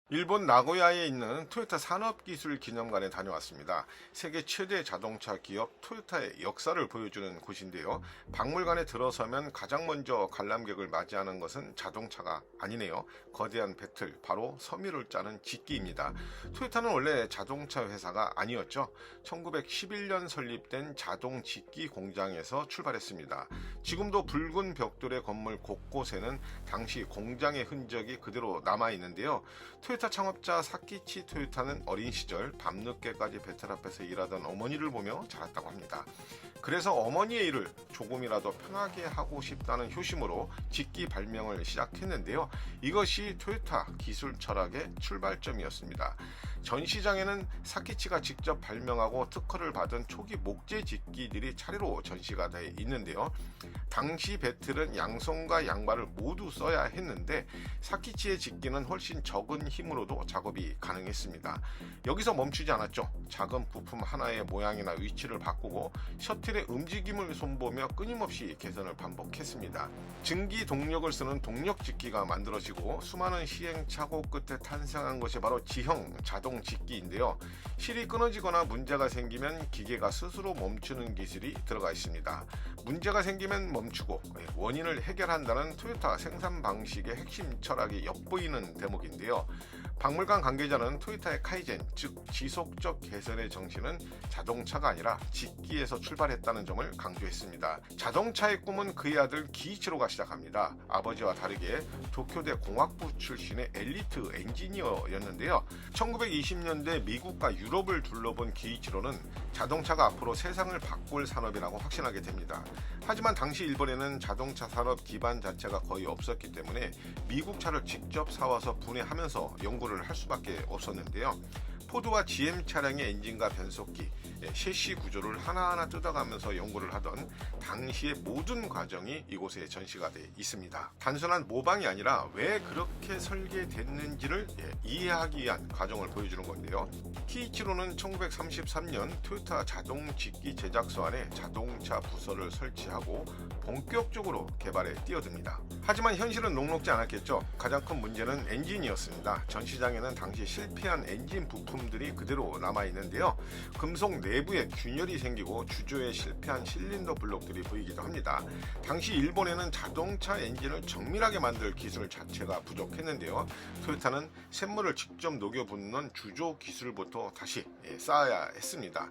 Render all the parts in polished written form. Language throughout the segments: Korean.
일본 나고야에 있는 토요타 산업기술기념관에 다녀왔습니다. 세계 최대 자동차 기업 토요타의 역사를 보여주는 곳인데요. 박물관에 들어서면 가장 먼저 관람객을 맞이하는 것은 자동차가 아니네요. 거대한 배틀, 바로 섬유를 짜는 직기입니다. 토요타는 원래 자동차 회사가 아니었죠. 1911년 설립된 자동 직기 공장에서 출발했습니다. 지금도 붉은 벽돌의 건물 곳곳에는 당시 공장의 흔적이 그대로 남아있는데요. 토요타 창업자 사키치 토요타는 어린 시절 밤늦게까지 배틀 앞에서 일하던 어머니를 보며 자랐다고 합니다. 그래서 어머니의 일을 조금이라도 편하게 하고 싶다는 효심으로 직기 발명을 시작했는데요. 이것이 토요타 기술 철학의 출발점이었습니다. 전시장에는 사키치가 직접 발명하고 특허를 받은 초기 목재 직기들이 차례로 전시가 되어 있는데요. 당시 배틀은 양손과 양발을 모두 써야 했는데 사키치의 직기는 훨씬 적은 힘으로도 작업이 가능했습니다. 여기서 멈추지 않았죠. 작은 부품 하나의 모양이나 위치를 바꾸고 셔틀의 움직임을 손보며 끊임없이 개선을 반복했습니다. 증기 동력을 쓰는 동력 직기가 만들어지고 수많은 시행착오 끝에 탄생한 것이 바로 지형 자동 직기인데요. 실이 끊어지거나 문제가 생기면 기계가 스스로 멈추는 기술이 들어가 있습니다. 문제가 생기면 멈추고 원인을 해결한다는 토요타 생산 방식의 핵심 철학이 엿보이는 대목인데요. 박물관 관계자는 토요타의 카이젠, 즉 지속적 개선의 정신은 자동차가 아니라 직기에서 출발했다는 점을 강조했습니다. 자동차의 꿈은 그의 아들 기이치로가 시작합니다. 아버지와 다르게 도쿄대 공학부 출신의 엘리트 엔지니어였는데요. 1920년대 미국과 유럽을 둘러본 기이치로는 자동차가 앞으로 세상을 바꿀 산업이라고 확신하게 됩니다. 하지만 당시 일본에는 자동차 산업 기반 자체가 거의 없었기 때문에 미국 차를 직접 사와서 분해하면서 연구를 할 수밖에 없었는데요. 포드와 GM 차량의 엔진과 변속기, 셰시 구조를 하나하나 뜯어가면서 연구를 하던 당시의 모든 과정이 이곳에 전시가 되어 있습니다. 단순한 모방이 아니라 왜 그렇게 설계됐는지를 이해하기 위한 과정을 보여주는 건데요. 키이치로는 1933년 토요타 자동 직기 제작소 안에 자동차 부서를 설치하고 본격적으로 개발에 뛰어듭니다. 하지만 현실은 녹록지 않았겠죠. 가장 큰 문제는 엔진이었습니다. 전시장에는 당시 실패한 엔진 부품들이 그대로 남아있는데요. 금속 내부에 균열이 생기고 주조에 실패한 실린더 블록들이 보이기도 합니다. 당시 일본에는 자동차 엔진을 정밀하게 만들 기술 자체가 부족했는데요. 토요타는 샘물을 직접 녹여 붓는 주조 기술부터 다시 쌓아야 했습니다.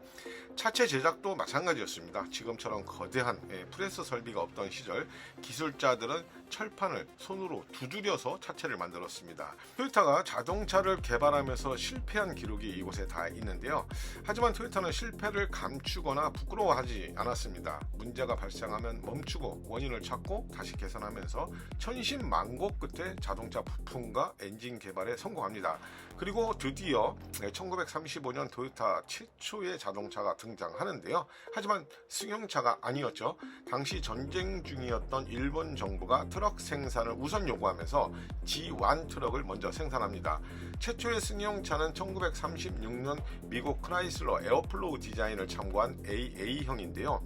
차체 제작도 마찬가지였습니다. 지금처럼 거대한 프레스 설비가 없던 시절 기술자들은 철판을 손으로 두드려서 차체를 만들었습니다. 토요타가 자동차를 개발하면서 실패한 기록이 이곳에 다 있는데요. 하지만 토요타는 실패를 감추거나 부끄러워하지 않았습니다. 문제가 발생하면 멈추고 원인을 찾고 다시 개선하면서 천신만고 끝에 자동차 부품과 엔진 개발에 성공합니다. 그리고 드디어 1935년 토요타 최초의 자동차가 등장하는데요. 하지만 승용차가 아니었죠. 당시 전쟁 중이었던 일본 정부가 트럭 생산을 우선 요구하면서 G1 트럭을 먼저 생산합니다. 최초의 승용차는 1936년 미국 크라이슬러 에어플로우 디자인을 참고한 AA형인데요.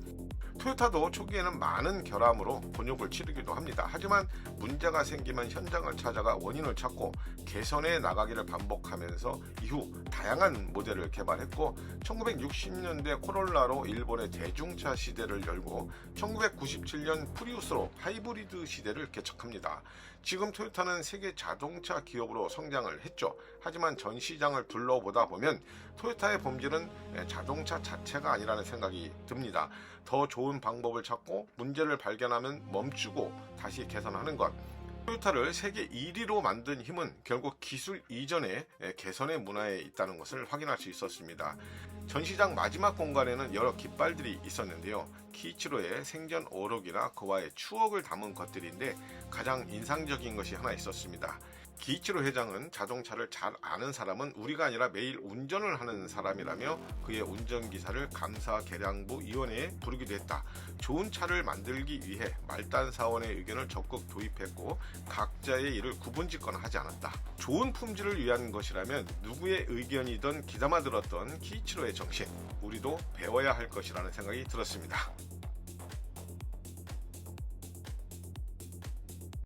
토요타도 초기에는 많은 결함으로 곤욕을 치르기도 합니다. 하지만 문제가 생기면 현장을 찾아가 원인을 찾고 개선해 나가기를 반복하면서 이후 다양한 모델을 개발했고 1960년대 코롤라로 일본의 대중차 시대를 열고 1997년 프리우스로 하이브리드 시대를 개척합니다. 지금 토요타는 세계 자동차 기업으로 성장을 했죠. 하지만 전 시장을 둘러보다 보면 토요타의 본질은 자동차 자체가 아니라는 생각이 듭니다. 더 좋은 방법을 찾고 문제를 발견하면 멈추고 다시 개선하는 것. 토요타를 세계 1위로 만든 힘은 결국 기술 이전의 개선의 문화에 있다는 것을 확인할 수 있었습니다. 전시장 마지막 공간에는 여러 깃발들이 있었는데요. 키이치로의 생전 어록이나 그와의 추억을 담은 것들인데 가장 인상적인 것이 하나 있었습니다. 기이치로 회장은 자동차를 잘 아는 사람은 우리가 아니라 매일 운전을 하는 사람이라며 그의 운전기사를 감사계량부 위원회에 부르기도 했다. 좋은 차를 만들기 위해 말단 사원의 의견을 적극 도입했고 각자의 일을 구분짓거나 하지 않았다. 좋은 품질을 위한 것이라면 누구의 의견이든 귀담아 들었던 키이치로의 정신, 우리도 배워야 할 것이라는 생각이 들었습니다.